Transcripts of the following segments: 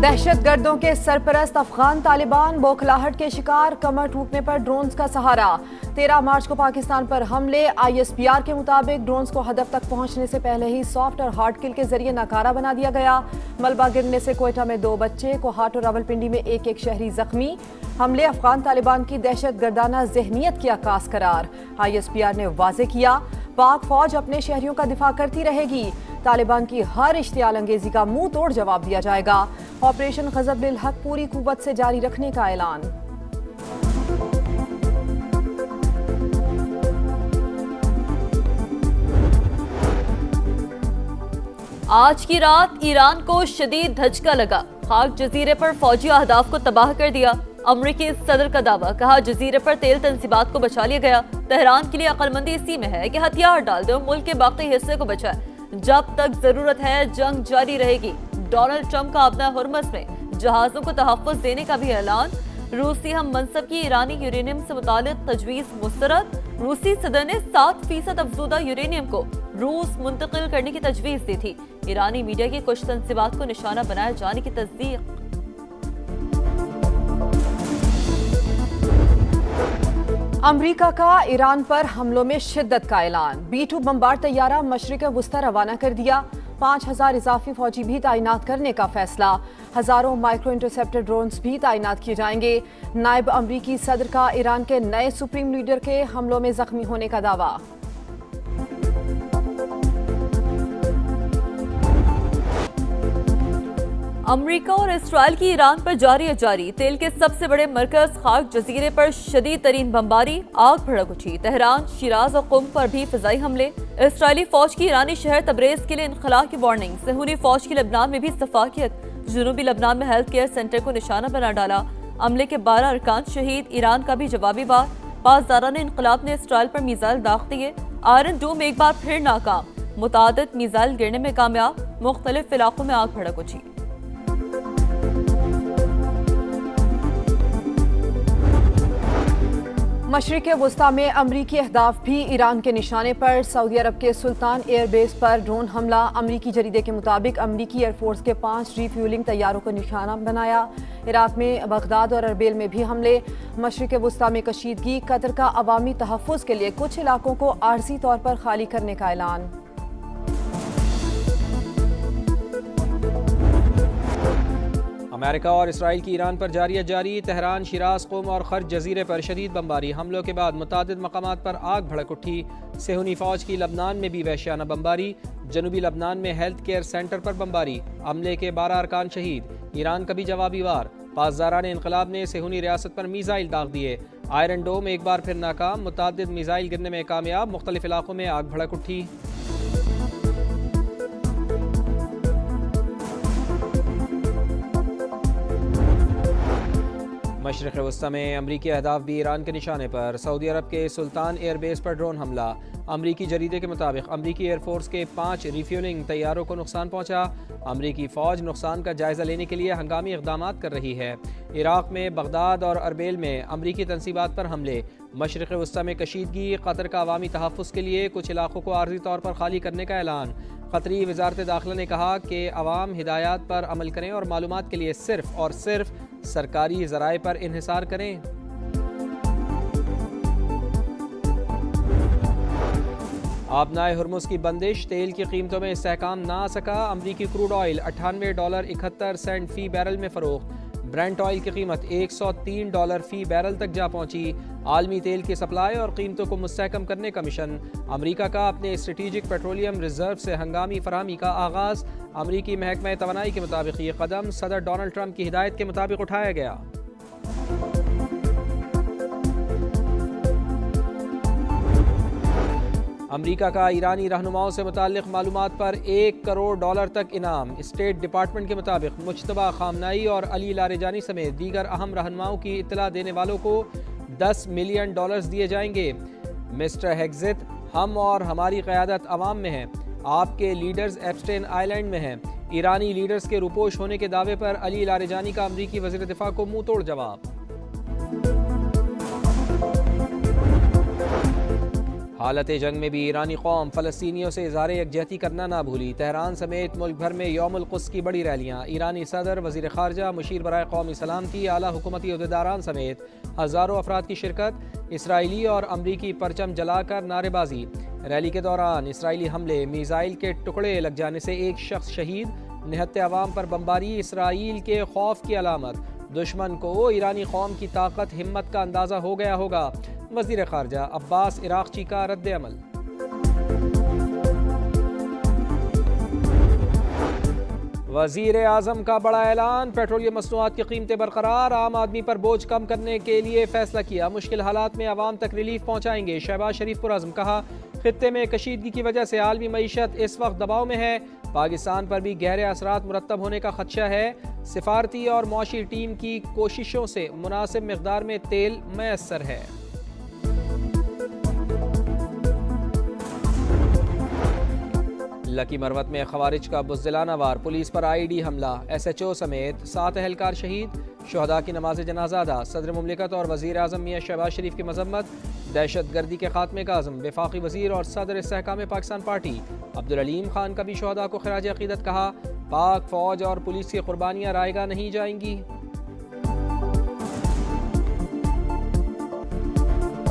दहशत गर्दों के सरपरस्त अफगान तालिबान बौखलाहट के शिकार, कमर टूटने पर ड्रोन्स का सहारा। 13 मार्च को पाकिस्तान पर हमले। ISPR के मुताबिक ड्रोन्स को हदफ तक पहुंचने से पहले ही सॉफ्ट और हार्ड किल के जरिए नाकारा बना दिया गया। मलबा गिरने से कोयटा में 2 बच्चे, कोहाट और रावलपिंडी में एक शहरी जख्मी। हमले अफगान तालिबान की दहशत गर्दाना जहनियत की अक्कास करार। ISPR ने वाजे किया, पाक फौज अपने शहरियों का दिफा करती रहेगी। तालिबान की हर इश्तियाल अंगेजी का मुंह तोड़ जवाब दिया जाएगा। ऑपरेशन ग़ज़ब लिल हक पूरी कुव्वत से जारी रखने का ऐलान। आज की रात ईरान को शदीद धचका लगा। खाक जजीरे पर फौजी अहदाफ को तबाह कर दिया। अमरीकी सदर का दावा, कहा जजीरे पर तेल तंसीबात को बचा लिया गया। तेहरान के लिए अक्लमंदी इसी में है कि हथियार डाल दे और मुल्क के बाकी हिस्से को बचाए। जब तक जरूरत है जंग जारी रहेगी। डोनाल्ड ट्रंप का अपना हुर्मस में जहाजों को तहफ़्फ़ुज़ देने का भी ऐलान। रूसी हम मनसब की ईरानी यूरेनियम से मुतालिक तजवीज़ मुस्तरद। रूसी सदर ने 7% अफज़ूदा यूरेनियम को रूस मुंतकिल करने की तजवीज़ दी थी। ईरानी मीडिया की कुछ तंसीबात को निशाना बनाए जाने की तस्दीक। अमरीका का ईरान पर हमलों में शिद्दत का ऐलान। B-2 बमबार तैयारा मशरिक़ वुस्ता रवाना कर दिया। 5000 इजाफी फौजी भी तैनात करने का फैसला। हजारों माइक्रो इंटरसेप्टर ड्रोन्स भी तैनात किए जाएंगे। नायब अमरीकी सदर का ईरान के नए सुप्रीम लीडर के हमलों में जख्मी होने का दावा। अमरीका और इसराइल की ईरान पर जारी तेल के सबसे बड़े मरकज खाक जजीरे पर शदीद तरीन बमबारी, आग भड़क उठी। तेहरान, शिराज और कुम पर भी फिजाई हमले। इसराइली फौज की ईरानी शहर तब्रेज के लिए इनखला की वार्निंग। सहूनी फौज की लबनान में भी सफाकियत। जनूबी लबनान में हेल्थ केयर सेंटर को निशाना बना डाला। अमले के 12 अरकान शहीद। ईरान का भी जवाबी वार। पासदारान इनकलाब ने इसराइल पर मिसाइल दाग दिए। आयरन डोम एक बार फिर नाकाम। मुतादिद मिसाइल गिरने में कामयाब। मुख्तलिफ इलाकों में आग भड़क उठी। मशरिक़ वुस्ता में अमरीकी अहदाफ भी ईरान के निशाने पर। सऊदी अरब के सुल्तान एयरबेस पर ड्रोन हमला। अमरीकी जरीदे के मुताबिक अमरीकी एयरफोर्स के 5 रीफ्यूलिंग तैयारों को निशाना बनाया। इराक में बगदाद और अरबिल में भी हमले। मशरिक़ वुस्ता में कशीदगी। कतर का अवामी तहफ़्फ़ुज़ के लिए कुछ इलाकों को आर्जी तौर पर खाली करने का ऐलान। अमेरिका और इसराइल की ईरान पर जारी। तेहरान, शिराज, कुम और खर्ज जजीरे पर शदीद बमबारी। हमलों के बाद मुतादिद मकामात पर आग भड़क उठी। सेहूनी फौज की लबनान में भी वहशियाना बमबारी। जनूबी लबनान में हेल्थ केयर सेंटर पर बमबारी। हमले के 12 अरकान शहीद। ईरान का भी जवाबी वार। पासदारान इनकलाब ने सेहूनी रियासत पर मिसाइल दाग दिए। आयरन डोम एक बार फिर नाकाम। मुतादिद मिसाइल गिरने में कामयाब। मुख्तलिफ इलाकों में आग भड़क उठी। मशरिक़ वुस्ता में अमरीकी अहदाफ भी ईरान के निशाने पर। सऊदी अरब के सुल्तान एयरबेस पर ड्रोन हमला। अमरीकी जरीदे के मुताबिक अमरीकी एयरफोर्स के 5 रिफ्यूलिंग तैयारों को नुकसान पहुंचा। अमरीकी फ़ौज नुकसान का जायज़ा लेने के लिए हंगामी इक़दामात कर रही है। इराक़ में बगदाद और अरबिल में अमरीकी तंसीबात पर हमले। मशरिक़ वुस्ता में कशीदगी। कतर का अवामी तहफ़्फ़ुज़ के लिए कुछ इलाकों को आर्जी तौर पर खाली करने का ऐलान। क़तरी वज़ारत दाखिला ने कहा कि अवाम हिदायत पर अमल करें और मालूमात के लिए सिर्फ़ और सिर्फ सरकारी ज़राए पर इन्हिसार करें। आबनाए हुर्मुस की बंदिश। तेल की कीमतों में इस्तेहकाम ना आ सका। अमरीकी क्रूड ऑयल $98.71 फ़ी बैरल में फ़रोख्त। ब्रेंट ऑयल की कीमत $103 फ़ी बैरल तक जा पहुंची। आलमी तेल की सप्लाई और कीमतों को मुस्तहकम करने का मिशन। अमरीका का अपने स्ट्रेटेजिक पेट्रोलियम रिजर्व से हंगामी फराहमी का आगाज़। अमरीकी महकमा तवानाई के मुताबिक ये कदम सदर डोनाल्ड ट्रंप की हिदायत के मुताबिक उठाया गया। अमरीका का ईरानी रहनुमाओं से मुताल्लिक़ मालूमात पर $1 करोड़ तक इनाम। स्टेट डिपार्टमेंट के मुताबिक मुज्तबा खामनाई और अली लारेजानी समेत दीगर अहम रहनुमाओं की इत्तला देने वालों को $10 मिलियन दिए जाएंगे। मिस्टर हेग्जित, हम और हमारी क़यादत अवाम में है। आपके लीडर्स एप्स्टेन आइलैंड में हैं। ईरानी लीडर्स के रुपोश होने के दावे पर अली लारेजानी का अमरीकी वज़ीर दिफा को मुंह तोड़ जवाब। حالت جنگ میں بھی ایرانی قوم فلسطینیوں سے اظہار یکجہتی کرنا نہ بھولی۔ تہران سمیت ملک بھر میں یوم القدس کی بڑی ریلیاں۔ ایرانی صدر، وزیر خارجہ، مشیر برائے قومی سلامتی، اعلیٰ حکومتی عہدیداران سمیت ہزاروں افراد کی شرکت۔ اسرائیلی اور امریکی پرچم جلا کر نعرے بازی۔ ریلی کے دوران اسرائیلی حملے، میزائل کے ٹکڑے لگ جانے سے ایک شخص شہید۔ نہتے عوام پر بمباری اسرائیل کے خوف کی علامت۔ دشمن کو ایرانی قوم کی طاقت ہمت کا اندازہ ہو گیا ہوگا۔ وزیر خارجہ عباس عراقچی کا رد عمل۔ وزیر اعظم کا بڑا اعلان، پیٹرولیم مصنوعات کی قیمتیں برقرار، عام آدمی پر بوجھ کم کرنے کے لیے فیصلہ کیا، مشکل حالات میں عوام تک ریلیف پہنچائیں گے۔ شہباز شریف پرعزم، کہا خطے میں کشیدگی کی وجہ سے عالمی معیشت اس وقت دباؤ میں ہے، پاکستان پر بھی گہرے اثرات مرتب ہونے کا خدشہ ہے، سفارتی اور معاشی ٹیم کی کوششوں سے مناسب مقدار میں تیل میسر ہے۔ لکی مروت میں خوارج کا بزدلانہ وار، پولیس پر آئی ڈی حملہ، ایس ایچ او سمیت 7 اہلکار شہید، شہداء کی نماز جنازہ ادا۔ صدر مملکت اور وزیر اعظم میاں شہباز شریف کی مذمت، دہشت گردی کے خاتمے کا عزم۔ وفاقی وزیر اور صدر استحکام پاکستان پارٹی عبدالعلیم خان کا بھی شہداء کو خراج عقیدت، کہا پاک فوج اور پولیس کی قربانیاں رائیگاں نہیں جائیں گی۔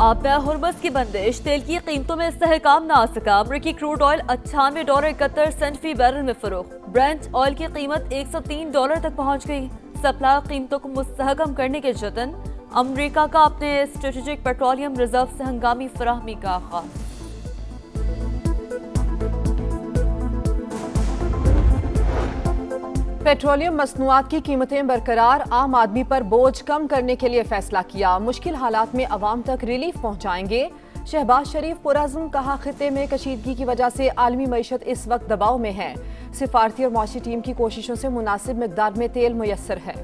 آب ہرمز کی بندش، تیل کی قیمتوں میں استحکام نہ آ سکا، امریکی کروڈ آئل $98.71 فی بیرل میں فروخت، برنٹ آئل کی قیمت $103 تک پہنچ گئی۔ سپلائی قیمتوں کو مستحکم کرنے کے جتن، امریکہ کا اپنے اسٹریٹجک پیٹرولیم ریزرو سے ہنگامی فراہمی کا آغاز۔ پیٹرولیم مصنوعات کی قیمتیں برقرار، عام آدمی پر بوجھ کم کرنے کے لیے فیصلہ کیا، مشکل حالات میں عوام تک ریلیف پہنچائیں گے۔ شہباز شریف پرعزم، کہا خطے میں کشیدگی کی وجہ سے عالمی معیشت اس وقت دباؤ میں ہے، سفارتی اور معاشی ٹیم کی کوششوں سے مناسب مقدار میں تیل میسر ہے۔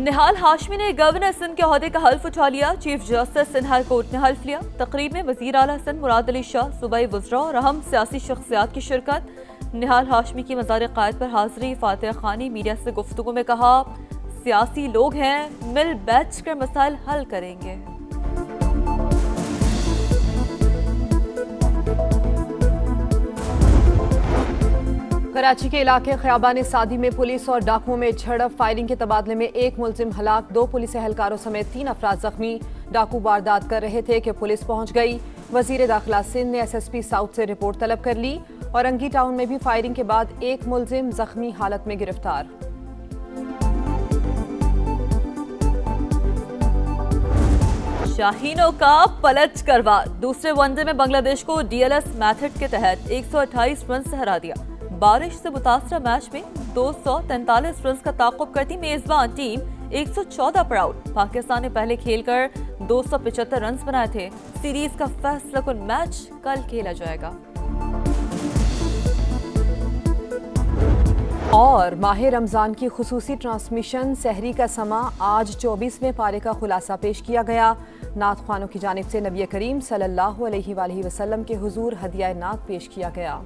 نہال ہاشمی نے گورنر سندھ کے عہدے کا حلف اٹھا لیا، chief justice Sindh high court نے حلف لیا۔ تقریب میں وزیر اعلیٰ سندھ مراد علی شاہ، صوبائی وزراء اور اہم سیاسی شخصیات کی شرکت۔ نہال ہاشمی کی مزار قائد پر حاضری، فاتح خانی میڈیا سے گفتگو میں کہا سیاسی لوگ ہیں، مل بیٹھ کر مسائل حل کریں گے۔ کراچی کے علاقے خیابان سعدی میں پولیس اور ڈاکوؤں میں جھڑپ، فائرنگ کے تبادلے میں ایک ملزم ہلاک، 2 پولیس اہلکاروں سمیت 3 افراد زخمی، ڈاکو واردات کر رہے تھے کہ پولیس پہنچ گئی۔ وزیر داخلہ سندھ نے ایس ایس پی ساؤتھ سے رپورٹ طلب کر لی۔ اورنگی ٹاؤن میں بھی فائرنگ کے بعد ایک ملزم زخمی حالت میں گرفتار۔ شاہینوں کا پلٹ کروا، دوسرے ون ڈے میں بنگلہ دیش کو ڈی ایل ایس میتھڈ کے تحت 128 رنز سے ہرا دیا۔ بارش سے متاثرہ میچ میں 243 رنز کا تعاقب کرتی میزبان ٹیم 114 پر آؤٹ۔ پاکستان نے پہلے کھیل کر 275 رنز بنائے تھے۔ سیریز کا فیصلہ کن میچ کل کھیلا جائے گا۔ اور ماہ رمضان کی خصوصی ٹرانسمیشن سحری کا سماں، آج 24ویں پارے کا خلاصہ پیش کیا گیا۔ نعت خوانوں کی جانب سے نبی کریم صلی اللہ علیہ وآلہ وسلم کے حضور ہدیہ نعت پیش کیا گیا۔